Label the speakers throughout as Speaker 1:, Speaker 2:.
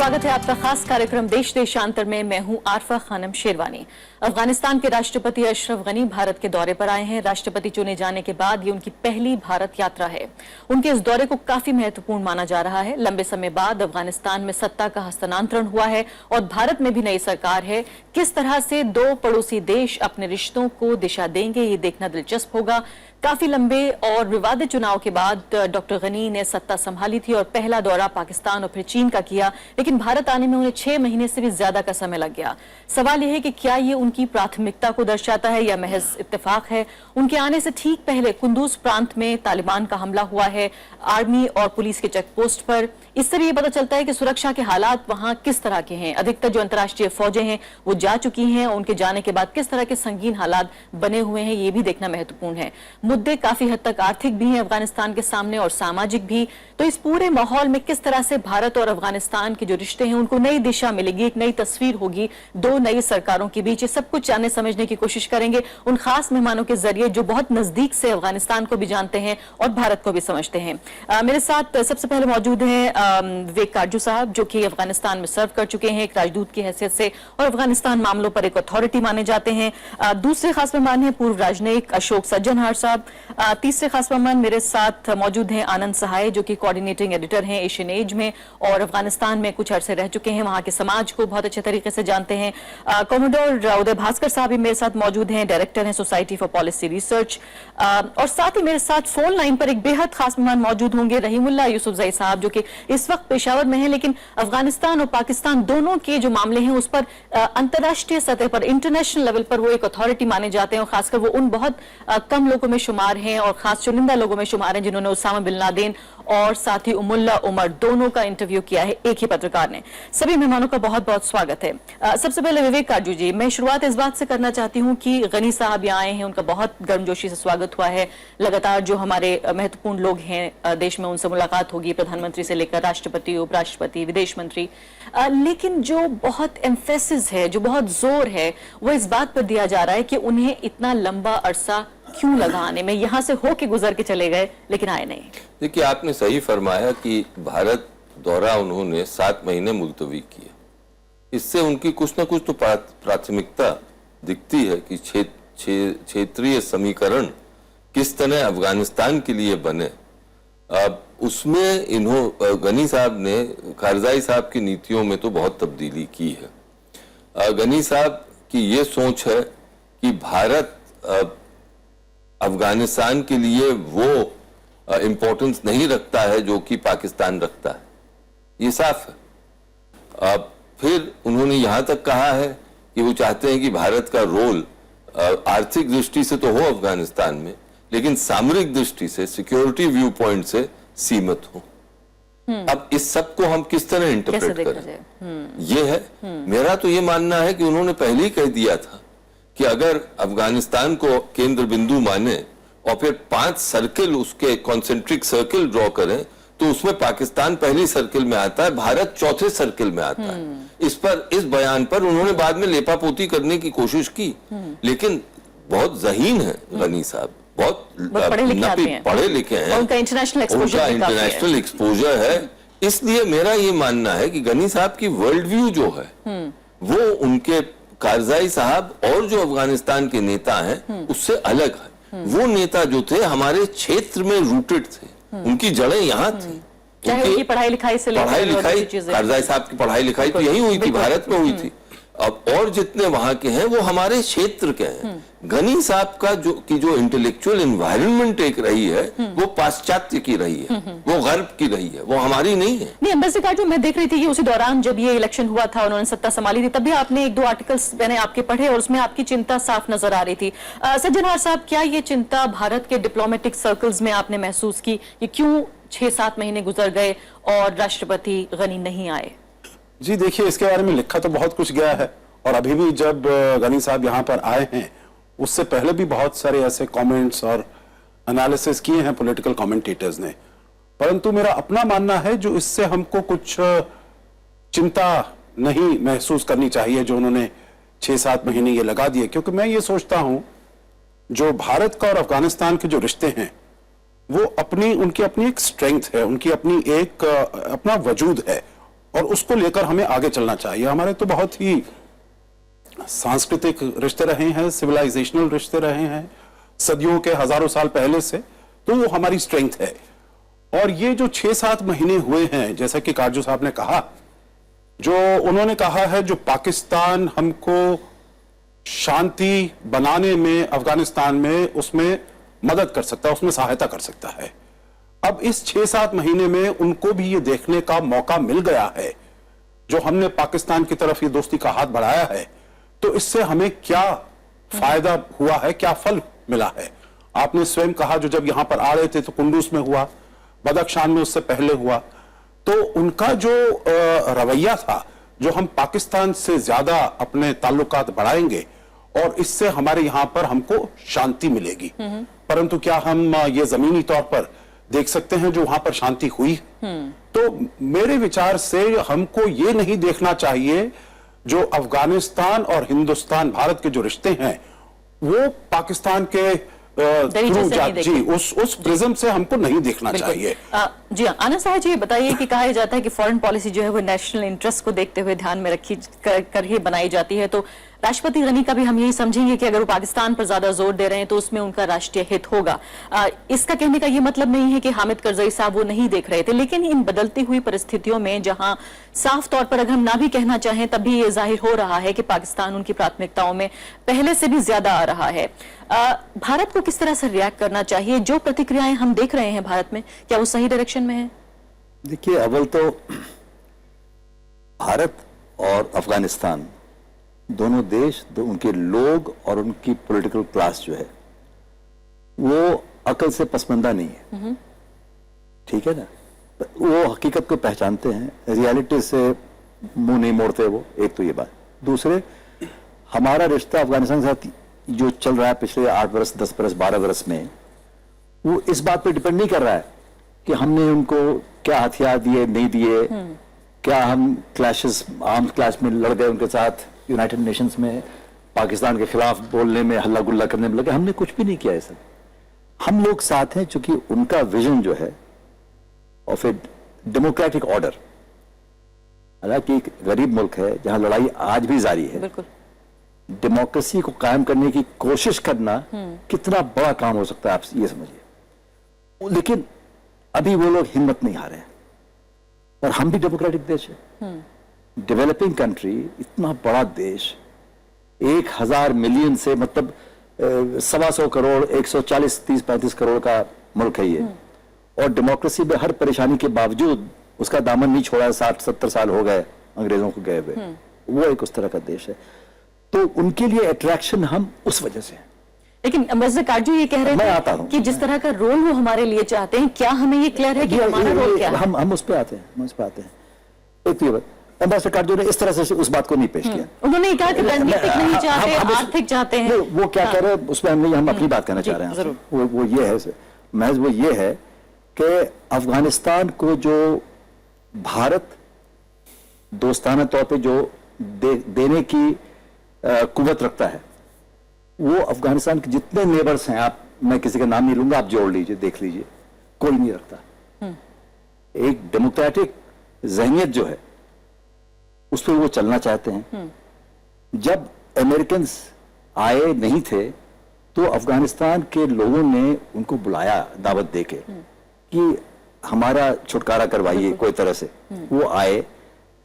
Speaker 1: स्वागत है आपका खास कार्यक्रम देश देशांतर में। मैं हूं आरफा खानम शेरवानी। अफगानिस्तान के राष्ट्रपति अशरफ गनी भारत के दौरे पर आए हैं। राष्ट्रपति चुने जाने के बाद ये उनकी पहली भारत यात्रा है। उनके इस दौरे को काफी महत्वपूर्ण माना जा रहा है। लंबे समय बाद अफगानिस्तान में सत्ता का हस्तांतरण हुआ है और भारत में भी नई सरकार है। किस तरह से दो पड़ोसी देश अपने रिश्तों को दिशा देंगे, ये देखना दिलचस्प होगा। काफी लंबे और विवादित चुनाव के बाद डॉक्टर गनी ने सत्ता संभाली थी और पहला दौरा पाकिस्तान और फिर चीन का किया, लेकिन भारत आने में उन्हें 6 महीने से भी ज्यादा का समय लग गया। सवाल यह है कि क्या ये उनकी प्राथमिकता को दर्शाता है या महज इत्तेफाक है। उनके आने से ठीक पहले कुंदूज प्रांत में तालिबान का हमला हुआ है आर्मी और पुलिस के चेकपोस्ट पर। इससे भी ये पता चलता है कि सुरक्षा के हालात वहां किस तरह के हैं। अधिकतर जो अंतर्राष्ट्रीय फौजें हैं वो जा चुकी हैं। उनके जाने के बाद किस तरह के संगीन हालात बने हुए हैं, ये भी देखना महत्वपूर्ण है। मुद्दे काफी हद तक आर्थिक भी हैं अफगानिस्तान के सामने और सामाजिक भी। तो इस पूरे माहौल में किस तरह से भारत और अफगानिस्तान के जो रिश्ते हैं उनको नई दिशा मिलेगी, एक नई तस्वीर होगी दो नई सरकारों के बीच। ये सब कुछ जानने समझने की कोशिश करेंगे उन खास मेहमानों के जरिए जो बहुत नजदीक से अफगानिस्तान को भी जानते हैं और भारत को भी समझते हैं। मेरे साथ सबसे पहले मौजूद हैं विवेक काटजू साहब, जो कि अफगानिस्तान में सर्व कर चुके हैं एक राजदूत की हैसियत से और अफगानिस्तान मामलों पर एक अथॉरिटी माने जाते हैं। दूसरे खास मेहमान हैं पूर्व राजनयिक अशोक सज्जनहार साहब। तीसरे खास मेहमान मेरे साथ मौजूद हैं आनंद सहाय, जो कि कोऑर्डिनेटिंग एडिटर हैं एशियन एज में और अफगानिस्तान में कुछ अरसे रह चुके हैं, वहां के समाज को बहुत अच्छे तरीके से जानते हैं। कॉमोडोर उदय भास्कर साहब भी मेरे साथ मौजूद हैं, डायरेक्टर हैं सोसाइटी फॉर पॉलिसी रिसर्च। और साथ ही मेरे साथ फोन लाइन पर एक बेहद खास मेहमान मौजूद होंगे, रहीमुल्लाह यूसुफजई साहब, जो कि इस वक्त पेशावर में है, लेकिन अफगानिस्तान और पाकिस्तान दोनों के जो मामले हैं उस पर अंतर्राष्ट्रीय सतह पर इंटरनेशनल लेवल पर वो एक अथॉरिटी माने जाते हैं और खासकर वो उन बहुत कम लोगों में शुमार हैं और खास चुनिंदा लोगों में शुमार हैं जिन्होंने उसामा बिन लादेन और साथ ही उमुल्ला उमर दोनों का इंटरव्यू किया है एक ही पत्रकार ने। सभी मेहमानों का बहुत बहुत स्वागत है। सबसे पहले विवेक काटजू जी, मैं शुरुआत इस बात से करना चाहती हूं कि गनी साहब यहाँ आए हैं, उनका बहुत गर्मजोशी से स्वागत हुआ है। लगातार जो हमारे महत्वपूर्ण लोग हैं देश में उनसे मुलाकात होगी, प्रधानमंत्री से लेकर राष्ट्रपति, उपराष्ट्रपति, विदेश मंत्री। लेकिन जो बहुत एम्फेसिस है, जो बहुत जोर है, वो इस बात पर दिया जा रहा है कि उन्हें इतना लंबा अरसा क्यों लगा आने में। यहां से होके गुजर के चले गए लेकिन आए नहीं।
Speaker 2: देखिए, आपने सही फरमाया कि भारत दौरा उन्होंने 7 महीने मुलतवी किया। इससे उनकी कुछ न कुछ तो प्राथमिकता दिखती है कि क्षेत्रीय समीकरण किस तरह अफगानिस्तान के लिए बने। अब उसमें गनी साहब ने कारजाई साहब की नीतियों में तो बहुत तब्दीली की है। गनी साहब की ये सोच है कि भारत अफगानिस्तान के लिए वो इंपॉर्टेंस नहीं रखता है जो कि पाकिस्तान रखता है, ये साफ है। फिर उन्होंने यहां तक कहा है कि वो चाहते हैं कि भारत का रोल आर्थिक दृष्टि से तो हो अफगानिस्तान में, लेकिन सामरिक दृष्टि से, सिक्योरिटी व्यू पॉइंट से सीमित हो। अब इस सब को हम किस तरह इंटरप्रेट करें, ये है। मेरा तो ये मानना है कि उन्होंने पहले ही कह दिया था कि अगर अफगानिस्तान को केंद्र बिंदु माने और फिर 5 सर्किल, उसके कॉन्सेंट्रिक सर्किल ड्रॉ करें, तो उसमें पाकिस्तान पहली सर्किल में आता है, भारत चौथे सर्किल में आता है। इस बयान पर उन्होंने बाद में लेपापोती करने की कोशिश की, लेकिन बहुत ज़हीन है गनी साहब, बहुत पढ़े लिखे हैं,
Speaker 1: उनका इंटरनेशनल
Speaker 2: एक्सपोजर है। इसलिए मेरा ये मानना है कि गनी साहब की वर्ल्ड व्यू जो है वो उनके कारजाई साहब और जो अफगानिस्तान के नेता हैं उससे अलग है। वो नेता जो थे हमारे क्षेत्र में रूटेड थे, उनकी जड़ें यहाँ थी।
Speaker 1: चाहे उनकी पढ़ाई लिखाई से
Speaker 2: कारजाई साहब की पढ़ाई लिखाई तो यही हुई थी, भारत में हुई थी। अब और जितने वहां के हैं वो हमारे क्षेत्र के हैं। गनी साहब का जो इंटेलेक्चुअल एनवायरनमेंट एक रही है वो पाश्चात्य की रही है, वो गर्व की रही है, वो हमारी नहीं है।
Speaker 1: नहीं, एम्बेसी काटजू, मैं देख रही थी कि उसी दौरान जब ये इलेक्शन हुआ था, उन्होंने सत्ता संभाली थी, तब भी आपने 1-2 आर्टिकल्स मैंने आपके पढ़े और उसमें आपकी चिंता साफ नजर आ रही थी। सज्जनहार साहब, क्या ये चिंता भारत के डिप्लोमेटिक सर्कल्स में आपने महसूस की कि क्यों 6-7 महीने गुजर गए और राष्ट्रपति गनी नहीं आए?
Speaker 3: जी देखिए, इसके बारे में लिखा तो बहुत कुछ गया है और अभी भी जब गनी साहब यहाँ पर आए हैं उससे पहले भी बहुत सारे ऐसे कमेंट्स और एनालिसिस किए हैं पॉलिटिकल कमेंटेटर्स ने। परंतु मेरा अपना मानना है जो इससे हमको कुछ चिंता नहीं महसूस करनी चाहिए जो उन्होंने 6-7 महीने ये लगा दिए, क्योंकि मैं ये सोचता हूं जो भारत का और अफगानिस्तान के जो रिश्ते हैं वो उनकी अपनी एक स्ट्रेंथ है, उनकी अपनी एक अपना वजूद है और उसको लेकर हमें आगे चलना चाहिए। हमारे तो बहुत ही सांस्कृतिक रिश्ते रहे हैं, सिविलाइजेशनल रिश्ते रहे हैं सदियों के, हजारों साल पहले से, तो वो हमारी स्ट्रेंथ है। और ये जो 6-7 महीने हुए हैं, जैसा कि काजू साहब ने कहा, जो उन्होंने कहा है, जो पाकिस्तान हमको शांति बनाने में अफगानिस्तान में उसमें मदद कर सकता है, उसमें सहायता कर सकता है। अब इस 6-7 महीने में उनको भी ये देखने का मौका मिल गया है, जो हमने पाकिस्तान की तरफ ये दोस्ती का हाथ बढ़ाया है, तो इससे हमें क्या फायदा हुआ है, क्या फल मिला है। आपने स्वयं कहा, जो जब यहां पर आ रहे थे तो कुंडूज में हुआ, बदख्शान में उससे पहले हुआ, तो उनका जो रवैया था, जो हम पाकिस्तान से ज्यादा अपने ताल्लुकात बढ़ाएंगे और इससे हमारे यहां पर हमको शांति मिलेगी। परंतु क्या हम ये जमीनी तौर पर देख सकते हैं जो वहां पर शांति हुई? तो मेरे विचार से हमको ये नहीं देखना चाहिए जो अफगानिस्तान और हिंदुस्तान, भारत के जो रिश्ते हैं, वो पाकिस्तान के जी उस प्रिज्म से हमको नहीं देखना चाहिए।
Speaker 1: जी हाँ, आनंद साहब जी, ये बताइए कि कहा जाता है कि फॉरेन पॉलिसी जो है वो नेशनल इंटरेस्ट को देखते हुए ध्यान में रखी कर ही बनाई जाती है, तो राष्ट्रपति गनी का भी हम यही समझेंगे कि अगर वो पाकिस्तान पर ज्यादा जोर दे रहे हैं तो उसमें उनका राष्ट्रीय हित होगा। इसका कहने का ये मतलब नहीं है कि हामिद करजई साहब वो नहीं देख रहे थे, लेकिन इन बदलती हुई परिस्थितियों में जहां साफ तौर पर अगर हम ना भी कहना चाहें तब भी ये जाहिर हो रहा है कि पाकिस्तान उनकी प्राथमिकताओं में पहले से भी ज्यादा आ रहा है। भारत को किस तरह से रिएक्ट करना चाहिए? जो प्रतिक्रियाएं हम देख रहे हैं भारत में, क्या वो सही डायरेक्शन में है?
Speaker 4: देखिए, अव्वल तो भारत और अफगानिस्तान दोनों देश, उनके लोग और उनकी पॉलिटिकल क्लास जो है वो अकल से पसमंदा नहीं है, ठीक है ना। वो हकीकत को पहचानते हैं, रियलिटी से मुंह नहीं मोड़ते वो, एक तो ये बात। दूसरे, हमारा रिश्ता अफगानिस्तान के साथ जो चल रहा है पिछले 8 वर्ष, 10 वर्ष, 12 वर्ष में, वो इस बात पे डिपेंड नहीं कर रहा है कि हमने उनको क्या हथियार दिए, नहीं दिए, क्या हम क्लैशेस, आर्म्स क्लैश में लड़ गए उनके साथ, यूनाइटेड नेशंस में पाकिस्तान के खिलाफ बोलने में, हल्ला गुल्ला करने में लगे। हमने कुछ भी नहीं किया है सर। हम लोग साथ हैं क्योंकि उनका विजन जो है ऑफ ए डेमोक्रेटिक ऑर्डर, हालांकि एक गरीब मुल्क है जहां लड़ाई आज भी जारी है,
Speaker 1: बिल्कुल,
Speaker 4: डेमोक्रेसी को कायम करने की कोशिश करना कितना बड़ा काम हो सकता है, आप ये समझिए। लेकिन अभी वो लोग हिम्मत नहीं हारे हैं, और हम भी डेमोक्रेटिक देश है, डेवलपिंग कंट्री, इतना बड़ा देश, 1000 मिलियन से, मतलब 125 करोड़, 140, 30, 35 करोड़ का मुल्क है ये, और डेमोक्रेसी में हर परेशानी के बावजूद उसका दामन नहीं छोड़ा। 60-70 साल हो गए अंग्रेजों को गए हुए, वो एक उस तरह का देश है। तो उनके लिए अट्रैक्शन हम उस वजह से हैं।
Speaker 1: लेकिन अम्बेसडर काजू ये कह रहे थे कि जिस तरह का रोल वो हमारे लिए चाहते हैं, क्या हमें ये क्लियर है कि हमारा रोल क्या है?
Speaker 4: हम उस पे आते हैं, एक तो ये बात, एम्बेसडर काजू ने इस तरह से उस बात को नहीं पेश किया।
Speaker 1: उन्होंने कहा कि रणनीतिक नहीं चाहते, आर्थिक चाहते हैं।
Speaker 4: वो क्या कह रहे हैं उसमें हम अपनी बात कहना चाह रहे हैं। वो ये है महज, वो ये है कि अफगानिस्तान को जो भारत दोस्ताना तौर पे जो देने की कुव्वत रखता है, वो अफगानिस्तान के जितने नेबर्स हैं, आप, मैं किसी का नाम नहीं लूंगा, आप जोड़ लीजिए, देख लीजिए, कोई नहीं रखता। एक डेमोक्रेटिक ज़हनियत जो है उस पर वो चलना चाहते हैं। जब अमेरिकन आए नहीं थे तो अफगानिस्तान के लोगों ने उनको बुलाया दावत देके कि हमारा छुटकारा करवाइए कोई तरह से। वो आए,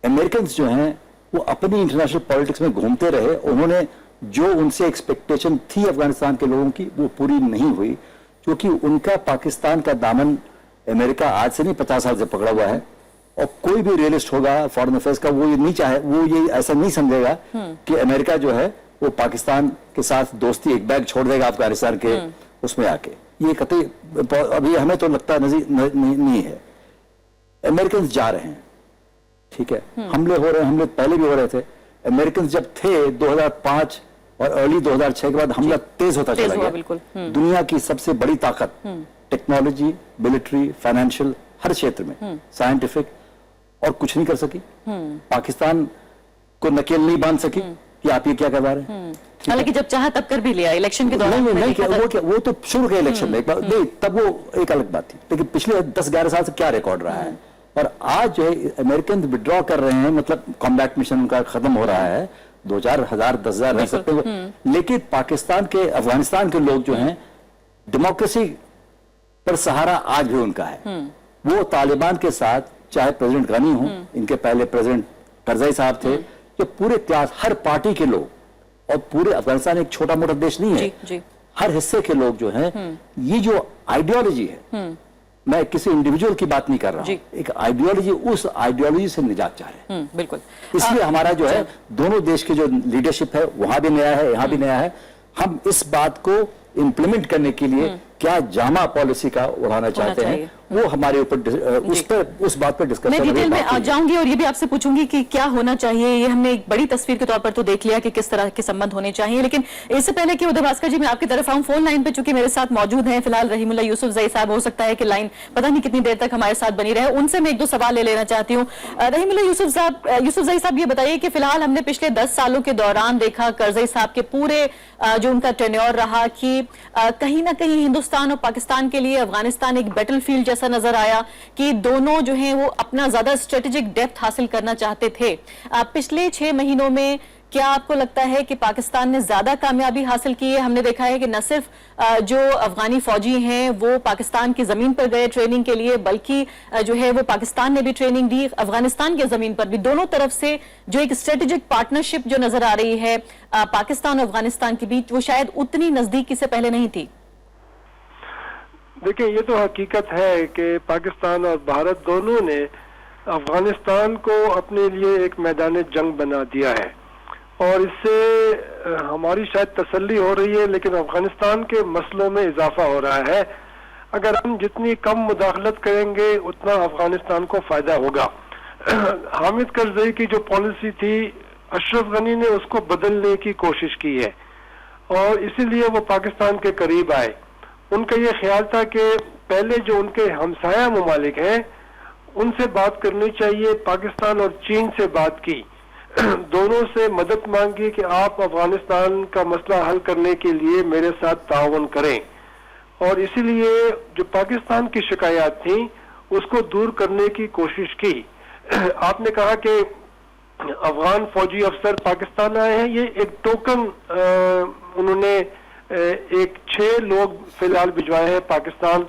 Speaker 4: अमेरिकन जो हैं वो अपनी इंटरनेशनल पॉलिटिक्स में घूमते रहे। उन्होंने जो उनसे एक्सपेक्टेशन थी अफगानिस्तान के लोगों की, वो पूरी नहीं हुई, क्योंकि उनका पाकिस्तान का दामन अमेरिका आज से नहीं 50 साल से पकड़ा हुआ है। और कोई भी रियलिस्ट होगा फॉरेन अफेयर्स का, वो ये नहीं चाहे, वो ये ऐसा नहीं समझेगा कि अमेरिका जो है वो पाकिस्तान के साथ दोस्ती एक बैग छोड़ देगा अफगानिस्तान के उसमें आके। ये कतई अभी हमें तो लगता नहीं है। अमेरिकन जा रहे हैं, ठीक है, हमले हो रहे हैं, हमले पहले भी हो रहे थे। अमेरिकन जब थे 2005 और अर्ली 2006 के बाद हमला तेज होता चला गया। दुनिया की सबसे बड़ी ताकत, टेक्नोलॉजी, मिलिट्री, फाइनेंशियल, हर क्षेत्र में, साइंटिफिक, और कुछ नहीं कर सकी। पाकिस्तान को नकेल नहीं बांध सकी कि आप ये क्या करवा रहे हैं।
Speaker 1: हालांकि जब चाहा तब कर भी लिया इलेक्शन के दौरान।
Speaker 4: वो तो शुरू के इलेक्शन में एक बार नहीं, तब वो एक अलग बात थी। लेकिन पिछले 10-11 साल से क्या रिकॉर्ड रहा है, और आज जो है अमेरिकन विड्रॉ कर रहे हैं, मतलब कॉम्बैट मिशन उनका खत्म हो रहा है, 2000 10,000 रह सकते हैं, लेकिन पाकिस्तान के अफगानिस्तान के लोग जो हैं डेमोक्रेसी पर सहारा आज भी उनका है। वो तालिबान के साथ, चाहे प्रेसिडेंट गनी हो, इनके पहले प्रेसिडेंट करजाई साहब थे, जो पूरे क्लास, हर पार्टी के लोग, और पूरे अफगानिस्तान एक छोटा मोटा देश नहीं है,
Speaker 1: जी।
Speaker 4: हर हिस्से के लोग जो हैं, ये जो आइडियोलॉजी है, मैं किसी इंडिविजुअल की बात नहीं कर रहा हूं, एक आइडियोलॉजी, उस आइडियोलॉजी से निजात चाह रहे हैं।
Speaker 1: बिल्कुल।
Speaker 4: इसलिए हमारा जो है दोनों देश की जो लीडरशिप है वहां भी नया है, यहां भी नया है। हम इस बात को इंप्लीमेंट करने के लिए क्या जामा पॉलिसी का उड़ाना चाहते हैं, वो हमारे ऊपर उस बात पर डिस्कस
Speaker 1: मैं डिटेल में जाऊंगी और ये भी आपसे पूछूंगी कि क्या होना चाहिए। ये हमने एक बड़ी तस्वीर के तौर पर तो देख लिया कि किस तरह के संबंध होने चाहिए, लेकिन इससे पहले कि उदय भास्कर जी मैं आपकी तरफ आऊं, फोन लाइन पे चूंकि मेरे साथ मौजूद हैं फिलहाल रहीमुल्ला यूसुफजई साहब, हो सकता है कि लाइन पता नहीं कितनी देर तक हमारे साथ बनी रहे, उनसे मैं एक दो सवाल ले लेना चाहती हूँ। रहीमुल्ला यूसुफजई साहब ये बताइए कि फिलहाल हमने पिछले 10 सालों के दौरान देखा करजई साहब के पूरे जो उनका टेन्योर रहा कि कहीं ना कहीं हिंदुस्तान और पाकिस्तान के लिए अफगानिस्तान एक बैटलफील्ड जैसा नजर आया कि दोनों जो हैं वो अपना ज्यादा स्ट्रेटेजिक डेप्थ हासिल करना चाहते थे। पिछले 6 महीनों में क्या आपको लगता है कि पाकिस्तान ने ज्यादा कामयाबी हासिल की है? हमने देखा है कि न सिर्फ जो अफगानी फौजी हैं वो पाकिस्तान की जमीन पर गए ट्रेनिंग के लिए, बल्कि जो है वो पाकिस्तान ने भी ट्रेनिंग दी अफगानिस्तान की जमीन पर भी। दोनों तरफ से जो एक स्ट्रेटेजिक पार्टनरशिप जो नजर आ रही है पाकिस्तान और अफगानिस्तान के बीच, वो शायद उतनी नजदीकी से पहले नहीं थी।
Speaker 5: देखिए, ये तो हकीकत है कि पाकिस्तान और भारत दोनों ने अफगानिस्तान को अपने लिए एक मैदान जंग बना दिया है और इससे हमारी शायद तसल्ली हो रही है, लेकिन अफगानिस्तान के मसलों में इजाफा हो रहा है। अगर हम जितनी कम मुदाखलत करेंगे उतना अफगानिस्तान को फायदा होगा। हामिद करजई की जो पॉलिसी थी, अशरफ गनी ने उसको बदलने की कोशिश की है और इसीलिए वो पाकिस्तान के करीब आए। उनका ये ख्याल था कि पहले जो उनके हमसाया ममालिक हैं उनसे बात करनी चाहिए। पाकिस्तान और चीन से बात की, दोनों से मदद मांगी कि आप अफगानिस्तान का मसला हल करने के लिए मेरे साथ ताउन करें, और इसीलिए जो पाकिस्तान की शिकायत थी उसको दूर करने की कोशिश की। आपने कहा कि अफगान फौजी अफसर पाकिस्तान आए हैं, ये एक टोकन उन्होंने एक 6 लोग फिलहाल भिजवाए हैं पाकिस्तान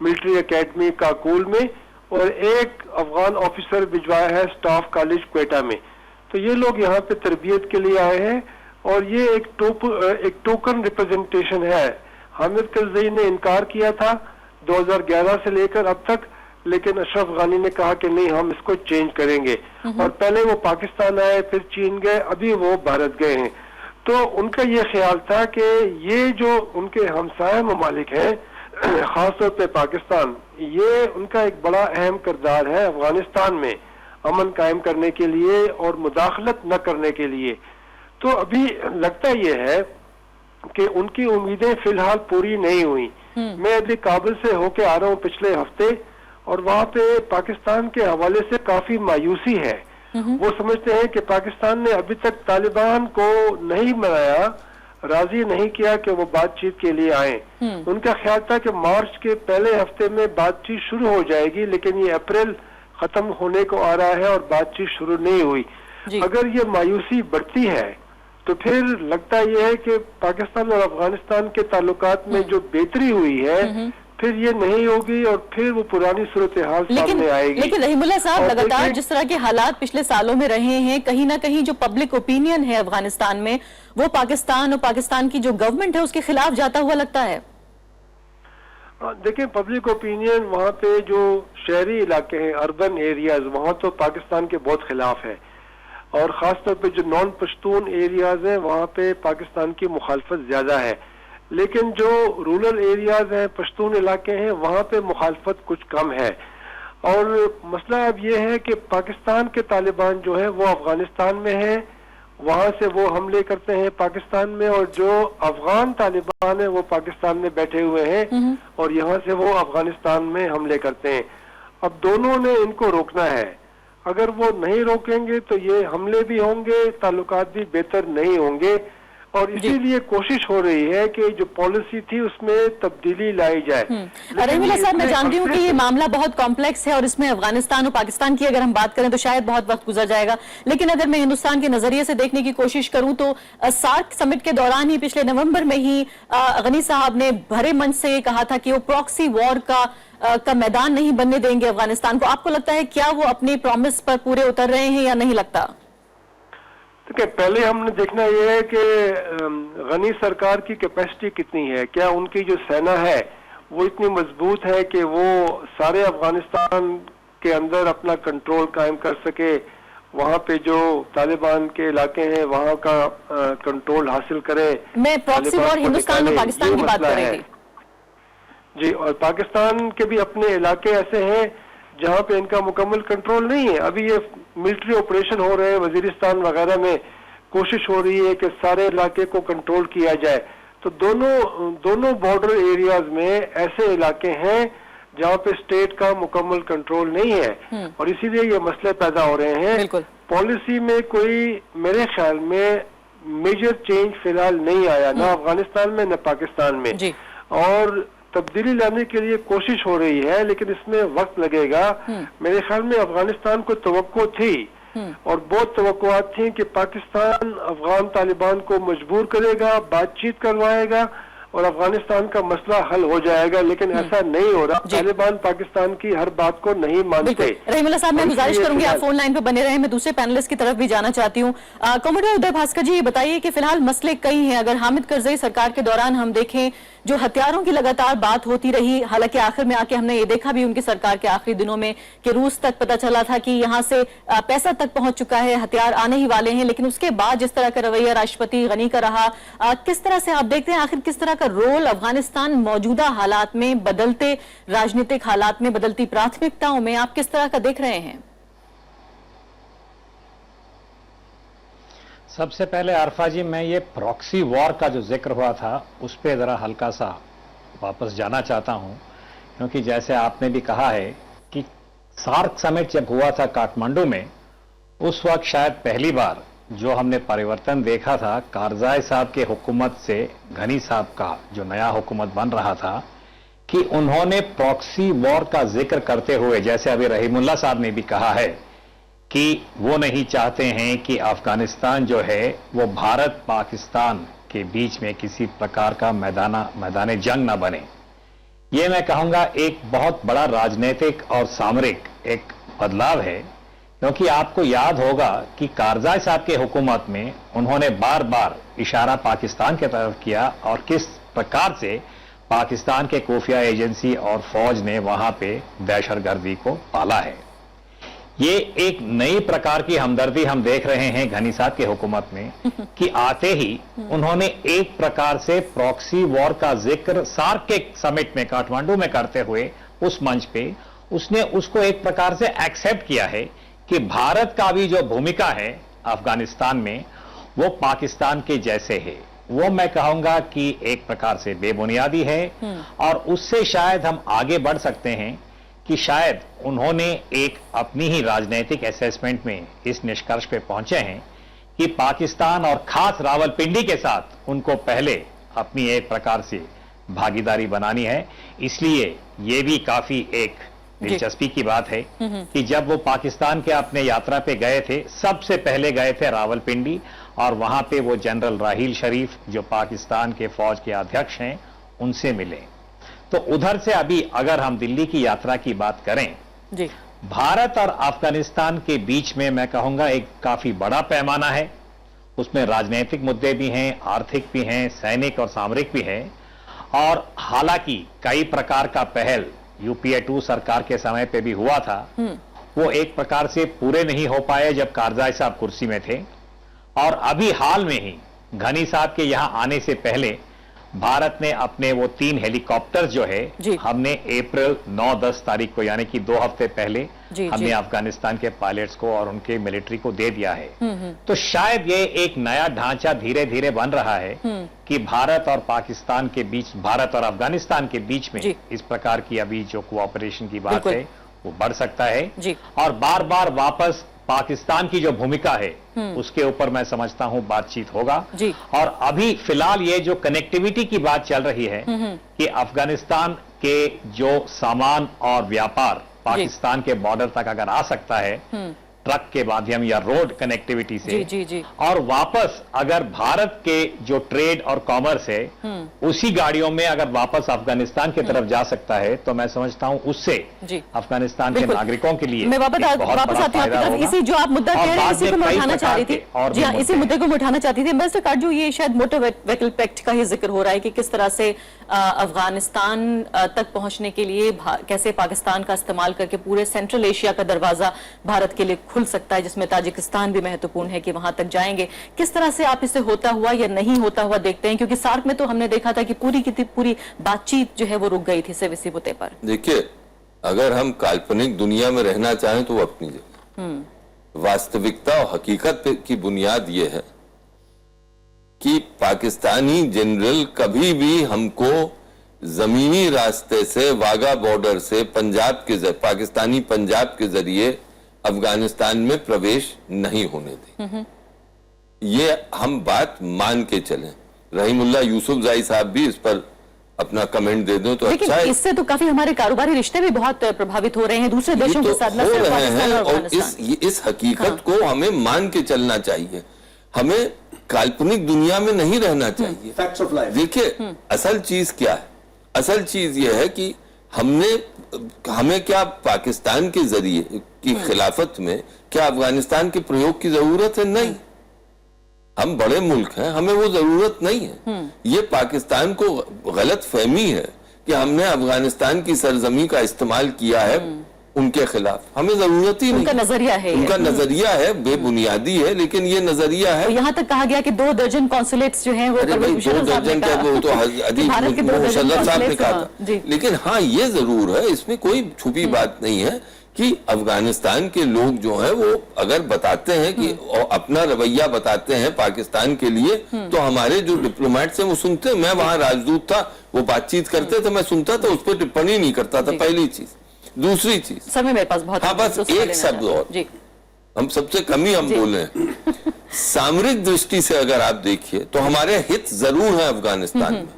Speaker 5: मिलिट्री एकेडमी काकुल में, और एक अफगान ऑफिसर भिजवाया है स्टाफ कॉलेज क्वेटा में। तो ये लोग यहाँ पे तरबियत के लिए आए हैं और ये एक टोकन रिप्रेजेंटेशन है। हामिद करजई ने इनकार किया था 2011 से लेकर अब तक, लेकिन अशरफ गनी ने कहा कि नहीं, हम इसको चेंज करेंगे, और पहले वो पाकिस्तान आए, फिर चीन गए, अभी वो भारत गए हैं। तो उनका ये ख्याल था कि ये जो उनके हमसाया ममालिक हैं, खासतौर पे पाकिस्तान, ये उनका एक बड़ा अहम किरदार है अफगानिस्तान में अमन कायम करने के लिए और मुदाखलत न करने के लिए। तो अभी लगता ये है कि उनकी उम्मीदें फिलहाल पूरी नहीं हुई। मैं अभी काबुल से होके आ रहा हूँ पिछले हफ्ते, और वहाँ पे पाकिस्तान के हवाले से काफी मायूसी है। वो समझते हैं कि पाकिस्तान ने अभी तक तालिबान को नहीं मनाया, राजी नहीं किया कि वो बातचीत के लिए आए। उनका ख्याल था कि मार्च के पहले हफ्ते में बातचीत शुरू हो जाएगी, लेकिन ये अप्रैल खत्म होने को आ रहा है और बातचीत शुरू नहीं हुई। अगर ये मायूसी बढ़ती है तो फिर लगता यह है कि पाकिस्तान और अफगानिस्तान के ताल्लुकात में जो बेहतरी हुई है फिर ये नहीं होगी और फिर वो पुरानी सूरत हाल सामने आएगी।
Speaker 1: लेकिन रहीमुल्लाह साहब, लगातार जिस तरह के हालात पिछले सालों में रहे हैं, कहीं ना कहीं जो पब्लिक ओपिनियन है अफगानिस्तान में वो पाकिस्तान और पाकिस्तान की जो गवर्नमेंट है उसके खिलाफ जाता हुआ लगता है।
Speaker 5: देखिए, पब्लिक ओपिनियन वहाँ पे जो शहरी इलाके हैं, अर्बन एरियाज, वहाँ तो पाकिस्तान के बहुत खिलाफ है, और खासतौर पे जो नॉन पश्तून एरियाज हैं वहाँ पे पाकिस्तान की मुखालफत ज्यादा है। लेकिन जो रूरल एरियाज हैं, पश्तून इलाके हैं, वहाँ पे मुखालफत कुछ कम है। और मसला अब ये है कि पाकिस्तान के तालिबान जो है वो अफगानिस्तान में है, वहां से वो हमले करते हैं पाकिस्तान में, और जो अफगान तालिबान है वो पाकिस्तान में बैठे हुए हैं और यहाँ से वो अफगानिस्तान में हमले करते हैं। अब दोनों ने इनको रोकना है। अगर वो नहीं रोकेंगे तो ये हमले भी होंगे, ताल्लुकात भी बेहतर नहीं होंगे। और इसीलिए कोशिश हो रही है कि जो पॉलिसी थी उसमें तब्दीली लाई जाए।
Speaker 1: रहीमुल्लाह साहब, मैं जानती हूँ कि ये मामला बहुत कॉम्प्लेक्स है और इसमें अफगानिस्तान और पाकिस्तान की अगर हम बात करें तो शायद बहुत वक्त गुजर जाएगा, लेकिन अगर मैं हिंदुस्तान के नजरिए से देखने की कोशिश करूं तो सार्क समिट के दौरान ही पिछले नवंबर में ही गनी साहब ने भरे मंच से ये कहा था कि वो प्रॉक्सी वॉर का मैदान नहीं बनने देंगे अफगानिस्तान को। आपको लगता है क्या वो अपनी प्रॉमिस पर पूरे उतर रहे हैं या नहीं लगता?
Speaker 5: देखिए, पहले हमने देखना यह है कि गनी सरकार की कैपेसिटी कितनी है, क्या उनकी जो सेना है वो इतनी मजबूत है कि वो सारे अफगानिस्तान के अंदर अपना कंट्रोल कायम कर सके, वहाँ पे जो तालिबान के इलाके हैं वहाँ का कंट्रोल हासिल करे।
Speaker 1: मैं प्रॉक्सी वॉर हिंदुस्तान और पाकिस्तान की बात कर रही थी
Speaker 5: जी, और पाकिस्तान के भी अपने इलाके ऐसे हैं जहाँ पे इनका मुकम्मल कंट्रोल नहीं है। अभी ये मिलिट्री ऑपरेशन हो रहे हैं वजीरिस्तान वगैरह में, कोशिश हो रही है कि सारे इलाके को कंट्रोल किया जाए। तो दोनों बॉर्डर एरियाज में ऐसे इलाके हैं जहाँ पे स्टेट का मुकम्मल कंट्रोल नहीं है और इसीलिए ये मसले पैदा हो रहे हैं। पॉलिसी में कोई मेरे ख्याल में मेजर चेंज फिलहाल नहीं आया, ना अफगानिस्तान में न पाकिस्तान में, और तब्दीली लाने के लिए कोशिश हो रही है लेकिन इसमें वक्त लगेगा। मेरे ख्याल में अफगानिस्तान को तवक्को थी और बहुत तवक्कुआत थी कि पाकिस्तान अफगान तालिबान को मजबूर करेगा, बातचीत करवाएगा और अफगानिस्तान का मसला हल हो जाएगा, लेकिन ऐसा नहीं हो रहा। तालिबान पाकिस्तान की हर बात को नहीं मानते।
Speaker 1: रहीमुल्लाह साहब, मैं गुजारिश करूंगी आप फोन लाइन पे बने रहे। मैं दूसरे पैनलिस्ट की तरफ भी जाना चाहती हूँ। कॉमरेड उदय भास्कर जी, ये बताइए कि फिलहाल मसले कई हैं। अगर हामिद करजई सरकार के दौरान हम देखें, जो हथियारों की लगातार बात होती रही, हालांकि आखिर में आके हमने ये देखा भी उनकी सरकार के आखिरी दिनों में कि रूस तक पता चला था कि यहाँ से पैसा तक पहुंच चुका है, हथियार आने ही वाले हैं, लेकिन उसके बाद जिस तरह का रवैया राष्ट्रपति गनी का रहा, किस तरह से आप देखते हैं आखिर किस तरह का रोल अफगानिस्तान मौजूदा हालात में, बदलते राजनीतिक हालात में, बदलती प्राथमिकताओं में आप किस तरह का देख रहे हैं?
Speaker 6: सबसे पहले आरफा जी, मैं ये प्रॉक्सी वॉर का जो जिक्र हुआ था उस पर ज़रा हल्का सा वापस जाना चाहता हूं, क्योंकि जैसे आपने भी कहा है कि सार्क समिट जब हुआ था काठमांडू में, उस वक्त शायद पहली बार जो हमने परिवर्तन देखा था कारजाई साहब के हुकूमत से घनी साहब का जो नया हुकूमत बन रहा था, कि उन्होंने प्रॉक्सी वॉर का जिक्र करते हुए, जैसे अभी रहीमुल्लाह साहब ने भी कहा है कि वो नहीं चाहते हैं कि अफगानिस्तान जो है वो भारत पाकिस्तान के बीच में किसी प्रकार का मैदान जंग ना बने। ये मैं कहूंगा एक बहुत बड़ा राजनीतिक और सामरिक एक बदलाव है, क्योंकि आपको याद होगा कि कारजाई साहब के हुकूमत में उन्होंने बार बार इशारा पाकिस्तान की तरफ किया और किस प्रकार से पाकिस्तान के खुफिया एजेंसी और फौज ने वहां पे दहशतगर्दी को पाला है। ये एक नई प्रकार की हमदर्दी हम देख रहे हैं घनी साहब के हुकूमत में, कि आते ही उन्होंने एक प्रकार से प्रॉक्सी वॉर का जिक्र सार्क के समिट में काठमांडू में करते हुए उस मंच पे उसने उसको एक प्रकार से एक्सेप्ट किया है कि भारत का भी जो भूमिका है अफगानिस्तान में वो पाकिस्तान के जैसे है। वो मैं कहूंगा कि एक प्रकार से बेबुनियादी है और उससे शायद हम आगे बढ़ सकते हैं कि शायद उन्होंने एक अपनी ही राजनीतिक असेसमेंट में इस निष्कर्ष पे पहुंचे हैं कि पाकिस्तान और खास रावलपिंडी के साथ उनको पहले अपनी एक प्रकार से भागीदारी बनानी है। इसलिए ये भी काफी एक दिलचस्पी की बात है कि जब वो पाकिस्तान के अपने यात्रा पे गए थे, सबसे पहले गए थे रावलपिंडी और वहां पे वो जनरल राहील शरीफ जो पाकिस्तान के फौज के अध्यक्ष हैं उनसे मिले। तो उधर से अभी अगर हम दिल्ली की यात्रा की बात करें
Speaker 1: जी,
Speaker 6: भारत और अफगानिस्तान के बीच में मैं कहूंगा एक काफी बड़ा पैमाना है। उसमें राजनीतिक मुद्दे भी हैं, आर्थिक भी हैं, सैनिक और सामरिक भी हैं। और हालांकि कई प्रकार का पहल यूपीए 2 सरकार के समय पे भी हुआ था, वो एक प्रकार से पूरे नहीं हो पाए जब कारजाई साहब कुर्सी में थे। और अभी हाल में ही घनी साहब के यहां आने से पहले भारत ने अपने वो 3 हेलीकॉप्टर जो है हमने अप्रैल 9-10 तारीख को यानी कि 2 हफ्ते पहले हमने अफगानिस्तान के पायलट्स को और उनके मिलिट्री को दे दिया है। तो शायद ये एक नया ढांचा धीरे धीरे बन रहा है कि भारत और पाकिस्तान के बीच, भारत और अफगानिस्तान के बीच में इस प्रकार की अभी जो कोऑपरेशन की बात है वो बढ़ सकता है। और बार बार वापस पाकिस्तान की जो भूमिका है उसके ऊपर मैं समझता हूं बातचीत होगा
Speaker 1: जी।
Speaker 6: और अभी फिलहाल ये जो कनेक्टिविटी की बात चल रही है कि अफगानिस्तान के जो सामान और व्यापार पाकिस्तान के बॉर्डर तक अगर आ सकता है ट्रक के माध्यम या रोड कनेक्टिविटी से,
Speaker 1: जी, जी, जी।
Speaker 6: और वापस अगर भारत के जो ट्रेड और कॉमर्स है उसी गाड़ियों में अगर वापस अफगानिस्तान की तरफ जा सकता है तो मैं समझता हूं उससे
Speaker 1: जी।
Speaker 6: अफगानिस्तान के
Speaker 1: बिल्कुल।
Speaker 6: नागरिकों के लिए
Speaker 1: मैं वापस
Speaker 6: एक बहुत
Speaker 1: आती
Speaker 6: बड़ा
Speaker 1: हूँ आपकी
Speaker 6: फायदा
Speaker 1: तरफ।
Speaker 6: होगा।
Speaker 1: इसी जो आप मुद्दा
Speaker 6: और
Speaker 1: कह रहे हैं
Speaker 6: बाद
Speaker 1: इसी
Speaker 6: में
Speaker 1: को मैं
Speaker 6: कई
Speaker 1: उठाना चाह रही
Speaker 6: प्रकार
Speaker 1: थी
Speaker 6: के और
Speaker 1: जी
Speaker 6: भी
Speaker 1: हाँ, इसी
Speaker 6: मुद्दे
Speaker 1: मुद्दे को मैं उठाना चाहती थी। मिस्टर काटजू, ये शायद मोटर व्हीकल पैक्ट का ही जिक्र हो रहा है कि किस तरह से अफगानिस्तान तक पहुंचने के लिए कैसे पाकिस्तान का इस्तेमाल करके पूरे सेंट्रल एशिया का दरवाजा भारत के लिए खुल सकता है, जिसमें ताजिकिस्तान भी महत्वपूर्ण है कि वहां तक जाएंगे। किस तरह से आप इसे होता हुआ या नहीं होता हुआ देखते हैं, क्योंकि सार्क में तो हमने देखा था कि पूरी की पूरी बातचीत जो है वो रुक गई थी सिर्फ इसी मुद्दे पर।
Speaker 2: देखिए, अगर हम काल्पनिक दुनिया में रहना चाहें तो वो अपनी जगह, वास्तविकता और हकीकत की बुनियाद ये है कि पाकिस्तानी जनरल कभी भी हमको जमीनी रास्ते से वाघा बॉर्डर से पाकिस्तानी पंजाब के जरिए अफगानिस्तान में प्रवेश नहीं होने दें। ये हम बात मान के चलें। रहीमुल्ला यूसुफ जाई साहब भी इस पर अपना कमेंट दे दें तो
Speaker 1: लेकिन
Speaker 2: अच्छा है।
Speaker 1: इससे तो काफी हमारे कारोबारी रिश्ते भी बहुत प्रभावित हो रहे हैं दूसरे
Speaker 2: ये
Speaker 1: देशों
Speaker 2: तो
Speaker 1: के साथ, न
Speaker 2: हो
Speaker 1: सिर्फ
Speaker 2: रहे
Speaker 1: पाकिस्तान
Speaker 2: हैं
Speaker 1: और
Speaker 2: और
Speaker 1: अफगानिस्तान।
Speaker 2: इस हकीकत को हमें मान के चलना चाहिए। हमें काल्पनिक दुनिया में नहीं रहना चाहिए।
Speaker 4: Facts of life.
Speaker 2: देखिए, असल चीज क्या है? असल चीज यह है कि हमें क्या पाकिस्तान के जरिए की खिलाफत में क्या अफगानिस्तान के प्रयोग की जरूरत है? नहीं। हम बड़े मुल्क हैं, हमें वो जरूरत नहीं है। ये पाकिस्तान को गलत फहमी है कि हमने अफगानिस्तान की सरजमी का इस्तेमाल किया है उनके खिलाफ। हमें जरूरत ही नहीं।
Speaker 1: उनका नजरिया है,
Speaker 2: उनका नजरिया है, बेबुनियादी है, लेकिन ये नजरिया है।
Speaker 1: यहाँ तक कहा गया कि 2 दर्जन कॉन्सुलेट्स जो हैं वो
Speaker 2: अरे भाई, 2 दर्जन क्या, वो तो
Speaker 1: भारत के 2 दर्जन
Speaker 2: मुशर्रफ साहब ने
Speaker 1: कॉन्सुलेट्स,
Speaker 2: कहा
Speaker 1: हाँ,
Speaker 2: था।
Speaker 1: जी।
Speaker 2: लेकिन हाँ, ये जरूर है, इसमें कोई छुपी बात नहीं है कि अफगानिस्तान के लोग जो हैं वो अगर बताते हैं कि और अपना रवैया बताते हैं पाकिस्तान के लिए, तो हमारे जो डिप्लोमेट्स हैं वो सुनते हैं। मैं वहां राजदूत था, वो बातचीत करते थे, मैं सुनता था, उस पर टिप्पणी नहीं करता था। पहली चीज। दूसरी चीज,
Speaker 1: समय मेरे पास बहुत,
Speaker 2: हाँ, बस एक शब्द और,
Speaker 1: जी,
Speaker 2: हम सबसे कम ही हम बोले हैं। सामरिक दृष्टि से अगर आप देखिए तो हमारे हित जरूर हैं अफगानिस्तान में,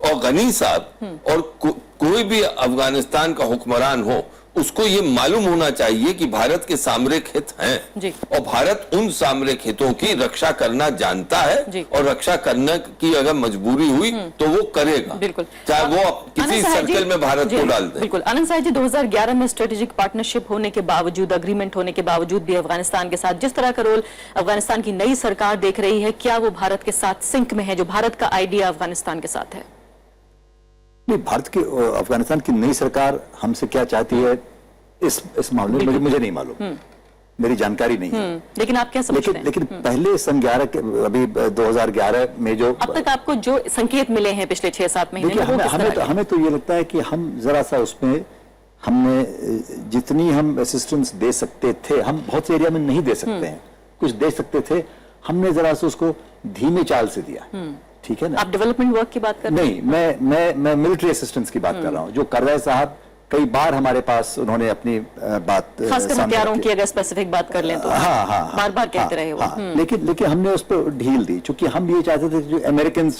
Speaker 2: और गनी साहब और कोई भी अफगानिस्तान का हुक्मरान हो उसको ये मालूम होना चाहिए कि भारत के सामरिक हित हैं और भारत उन सामरिक हितों की रक्षा करना जानता है, और रक्षा करने की अगर मजबूरी हुई तो वो करेगा,
Speaker 1: बिल्कुल,
Speaker 2: चाहे वो किसी सर्कल में भारत को डाल दे।
Speaker 1: बिल्कुल। आनंद साहब जी, 2011 में स्ट्रेटेजिक पार्टनरशिप होने के बावजूद, अग्रीमेंट होने के बावजूद भी अफगानिस्तान के साथ जिस तरह का रोल अफगानिस्तान की नई सरकार देख रही है, क्या वो भारत के साथ सिंक में है, जो भारत का आइडिया अफगानिस्तान के साथ है?
Speaker 4: नहीं, भारत की अफगानिस्तान की नई सरकार हमसे क्या चाहती है इस मामले में मुझे नहीं मालूम, मेरी जानकारी नहीं है।
Speaker 1: लेकिन आप क्या समझते हैं?
Speaker 4: लेकिन पहले सन 11 के अभी 2011 में जो
Speaker 1: अब तक आपको जो संकेत मिले हैं पिछले 6-7 महीने में,
Speaker 4: हमें तो ये लगता है कि हम जरा सा उसमें हमने जितनी हम असिस्टेंस दे सकते थे, हम बहुत से एरिया में नहीं दे सकते हैं, कुछ दे सकते थे, हमने जरा सा उसको धीमे चाल से दिया। ठीक है ना?
Speaker 1: आप डेवलपमेंट वर्क की बात कर रहे हैं?
Speaker 4: नहीं, मैं मिलिट्री असिस्टेंस की बात कर रहा हूं। जो करज़ई साहब कई बार हमारे पास उन्होंने अपनी बात
Speaker 1: खासकर हथियारों की अगर स्पेसिफिक बात कर लें तो बार बार कहते रहे वो।
Speaker 4: लेकिन हमने उस पर ढील दी, क्योंकि हम ये चाहते थे जो अमेरिकन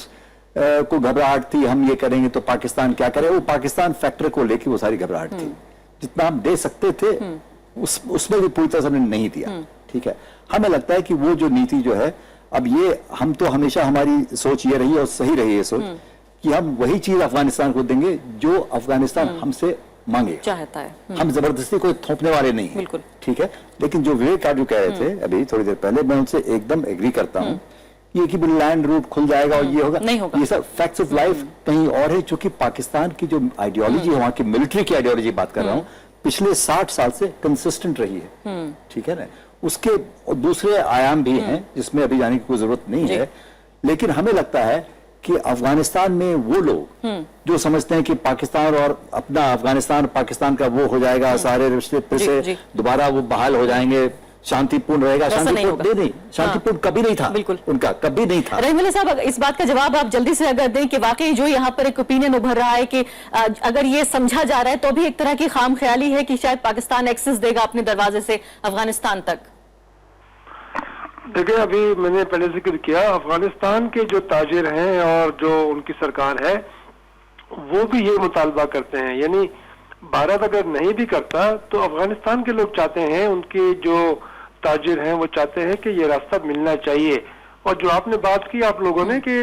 Speaker 4: को घबराहट थी हम ये करेंगे तो पाकिस्तान क्या करे, वो पाकिस्तान फैक्टर को लेके वो सारी घबराहट थी। जितना हम दे सकते थे उसमें भी पूरी तरह से हमने नहीं दिया। ठीक है, हमें लगता है कि वो जो नीति जो है, अब ये हम तो हमेशा हमारी सोच ये रही और सही रही है सोच कि हम वही चीज अफगानिस्तान को देंगे जो अफगानिस्तान हमसे मांगे
Speaker 1: चाहता है।
Speaker 4: हम जबरदस्ती कोई थोपने वाले नहीं हैं।
Speaker 1: बिल्कुल।
Speaker 4: ठीक है, लेकिन जो विवेक काटजू कह रहे थे अभी थोड़ी देर पहले, मैं उनसे एकदम एग्री करता हूं ये कि लैंड रूट खुल जाएगा और ये होगा,
Speaker 1: नहीं होगा।
Speaker 4: ये सब फैक्ट्स ऑफ लाइफ कहीं और है, क्योंकि पाकिस्तान की जो आइडियोलॉजी है, वहां की मिलिट्री की आइडियोलॉजी बात कर रहा हूं, पिछले 60 साल से कंसिस्टेंट रही है। ठीक है ना? उसके दूसरे आयाम भी हैं जिसमें अभी जाने की कोई जरूरत नहीं है, लेकिन हमें लगता है कि अफगानिस्तान में वो लोग जो समझते हैं कि पाकिस्तान और अपना अफगानिस्तान पाकिस्तान का वो हो जाएगा, सारे रिश्ते फिर से दोबारा वो बहाल हो जाएंगे, शांतिपूर्ण रहेगा, शांतिपूर्ण नहीं, शांतिपूर्ण कभी नहीं था उनका, कभी नहीं था।
Speaker 1: रहीमुल्लाह साहब, इस बात का जवाब आप जल्दी से अगर दें कि वाकई जो यहाँ पर एक ओपिनियन उभर रहा है कि अगर ये समझा जा रहा है तो भी एक तरह की खाम ख्याली है कि शायद पाकिस्तान एक्सेस देगा अपने दरवाजे से अफगानिस्तान तक।
Speaker 5: देखिए, अभी मैंने पहले जिक्र किया, अफगानिस्तान के जो ताजिर हैं और जो उनकी सरकार है वो भी ये मुतालबा करते हैं, यानी भारत अगर नहीं भी करता तो अफगानिस्तान के लोग चाहते हैं, उनके जो ताजिर हैं वो चाहते हैं कि ये रास्ता मिलना चाहिए। और जो आपने बात की आप लोगों ने कि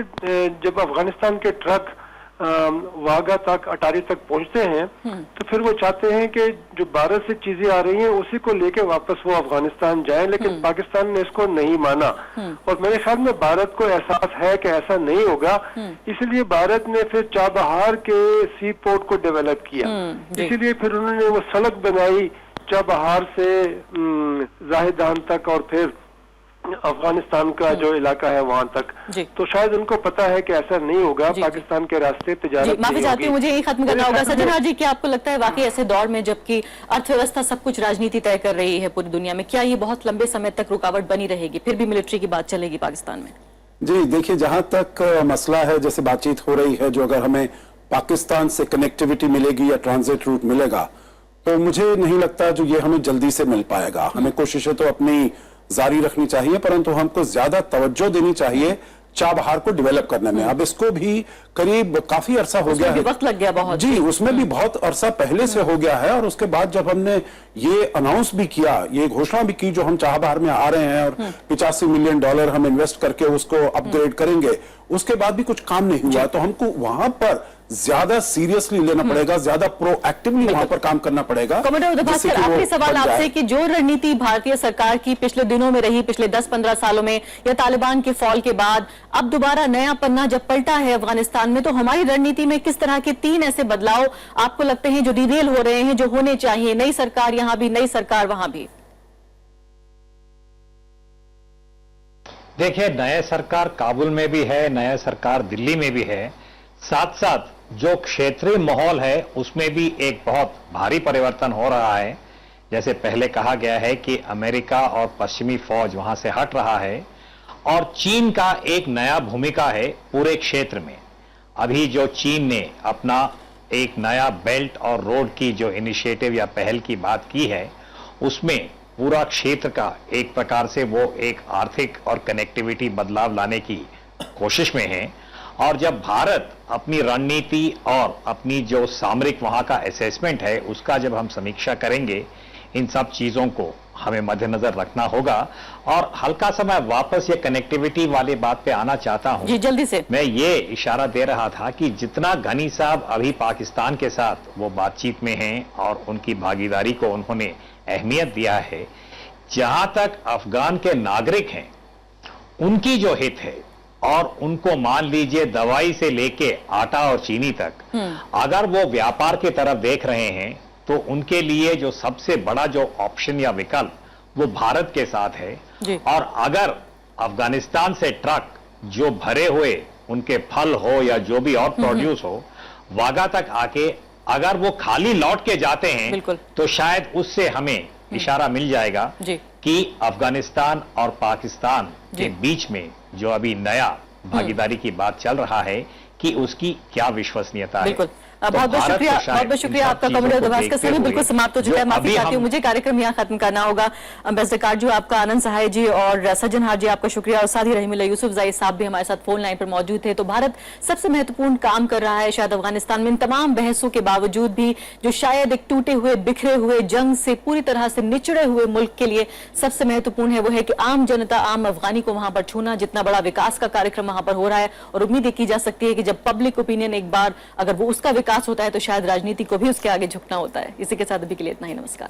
Speaker 5: जब अफगानिस्तान के ट्रक वाघा तक, अटारी तक पहुंचते हैं तो फिर वो चाहते हैं कि जो भारत से चीजें आ रही हैं उसी को लेके वापस वो अफगानिस्तान जाएं, लेकिन पाकिस्तान ने इसको नहीं माना। और मेरे ख्याल में भारत को एहसास है कि ऐसा नहीं होगा, इसलिए भारत ने फिर चाबहार के सी पोर्ट को डेवलप किया। इसीलिए फिर उन्होंने वो सड़क बनाई चाबहार से जाहिदान तक और फिर अफगानिस्तान का जो इलाका है वहां तक। तो शायद उनको पता है कि ऐसा नहीं होगा, पाकिस्तान के रास्ते तिजारत
Speaker 1: माफी चाहती हूँ, मुझे यही खत्म करना होगा। सज्जन जी, क्या आपको लगता है वाकई ऐसे दौर में जबकि अर्थव्यवस्था सब कुछ राजनीति तय कर रही है पूरी दुनिया में, क्या ये बहुत लंबे समय तक रुकावट बनी रहेगी, फिर भी मिलिट्री की बात चलेगी पाकिस्तान में?
Speaker 3: जी देखिए, जहां तक मसला है, जैसे बातचीत हो रही है, जो अगर हमें पाकिस्तान से कनेक्टिविटी मिलेगी या ट्रांजिट रूट मिलेगा, तो मुझे नहीं लगता जो ये हमें जल्दी से मिल पाएगा। हमें कोशिशें तो अपनी जारी रखनी चाहिए, परंतु हमको ज्यादा तवज्जो देनी चाहिए चाबहार को डेवलप करने में। अब इसको भी करीब काफी अरसा हो गया है,
Speaker 1: वक्त लग गया बहुत।
Speaker 3: जी, उसमें भी बहुत अरसा पहले से हो गया है। और उसके बाद जब हमने ये अनाउंस भी किया, ये घोषणा भी की जो हम चाबहार में आ रहे हैं और $85 मिलियन हम इन्वेस्ट करके उसको अपग्रेड करेंगे, उसके बाद भी कुछ काम नहीं हुआ। तो हमको वहां पर ज्यादा सीरियसली लेना पड़ेगा, ज्यादा प्रोएक्टिवली वहां पर काम करना पड़ेगा।
Speaker 1: कमांडर उदय भास्कर, आखिरी सवाल आपसे कि जो रणनीति भारतीय सरकार की पिछले दिनों में रही, पिछले 10-15 सालों में या तालिबान के फॉल के बाद, अब दोबारा नया पन्ना जब पलटा है अफगानिस्तान में, तो हमारी रणनीति में किस तरह के 3 ऐसे बदलाव आपको लगते हैं जो रिवील हो रहे हैं, जो होने चाहिए? नई सरकार यहां भी, नई सरकार वहां भी।
Speaker 6: देखिए, नया सरकार काबुल में भी है, नया सरकार दिल्ली में भी है, साथ साथ जो क्षेत्रीय माहौल है उसमें भी एक बहुत भारी परिवर्तन हो रहा है। जैसे पहले कहा गया है कि अमेरिका और पश्चिमी फौज वहां से हट रहा है और चीन का एक नया भूमिका है पूरे क्षेत्र में। अभी जो चीन ने अपना एक नया बेल्ट और रोड की जो इनिशिएटिव या पहल की बात की है, उसमें पूरा क्षेत्र का एक प्रकार से वो एक आर्थिक और कनेक्टिविटी बदलाव लाने की कोशिश में है। और जब भारत अपनी रणनीति और अपनी जो सामरिक वहां का असेसमेंट है उसका जब हम समीक्षा करेंगे, इन सब चीजों को हमें मद्देनजर रखना होगा। और हल्का सा मैं वापस ये कनेक्टिविटी वाली बात पे आना चाहता हूं।
Speaker 1: जी, जल्दी से।
Speaker 6: मैं ये इशारा दे रहा था कि जितना गनी साहब अभी पाकिस्तान के साथ वो बातचीत में हैं और उनकी भागीदारी को उन्होंने अहमियत दिया है, जहां तक अफगान के नागरिक हैं उनकी जो हित है और उनको मान लीजिए दवाई से लेके आटा और चीनी तक, अगर वो व्यापार की तरफ देख रहे हैं तो उनके लिए जो सबसे बड़ा जो ऑप्शन या विकल्प वो भारत के साथ है। और अगर अफगानिस्तान से ट्रक जो भरे हुए उनके फल हो या जो भी और प्रोड्यूस हो वाघा तक आके अगर वो खाली लौट के जाते हैं तो शायद उससे हमें इशारा मिल जाएगा कि अफगानिस्तान और पाकिस्तान के बीच में जो अभी नया भागीदारी की बात चल रहा है कि उसकी क्या विश्वसनीयता है।
Speaker 1: बहुत बहुत शुक्रिया आपका कमांडर उदय भास्कर। समय बिल्कुल समाप्त हो चुका है, माफी चाहती हूँ, मुझे कार्यक्रम यहाँ खत्म करना होगा। एम्बेसडर काटजू आपका, आनंद सहाय जी और सज्जन हार जी आपका शुक्रिया, और साथ ही रहीमुल्लाह यूसुफ जाई साहब भी हमारे साथ फोन लाइन पर मौजूद थे। तो भारत सबसे महत्वपूर्ण काम कर रहा है शायद अफगानिस्तान में, इन तमाम बहसों के बावजूद भी, जो शायद एक टूटे हुए, बिखरे हुए, जंग से पूरी तरह से निचड़े हुए मुल्क के लिए सबसे महत्वपूर्ण है वो है कि आम जनता, आम अफगानी को वहां पर छूना। जितना बड़ा विकास का कार्यक्रम वहां पर हो रहा है और उम्मीद की जा सकती है कि जब पब्लिक ओपिनियन एक बार अगर वो उसका विकास होता है तो शायद राजनीति को भी उसके आगे झुकना होता है। इसी के साथ अभी के लिए इतना ही, नमस्कार।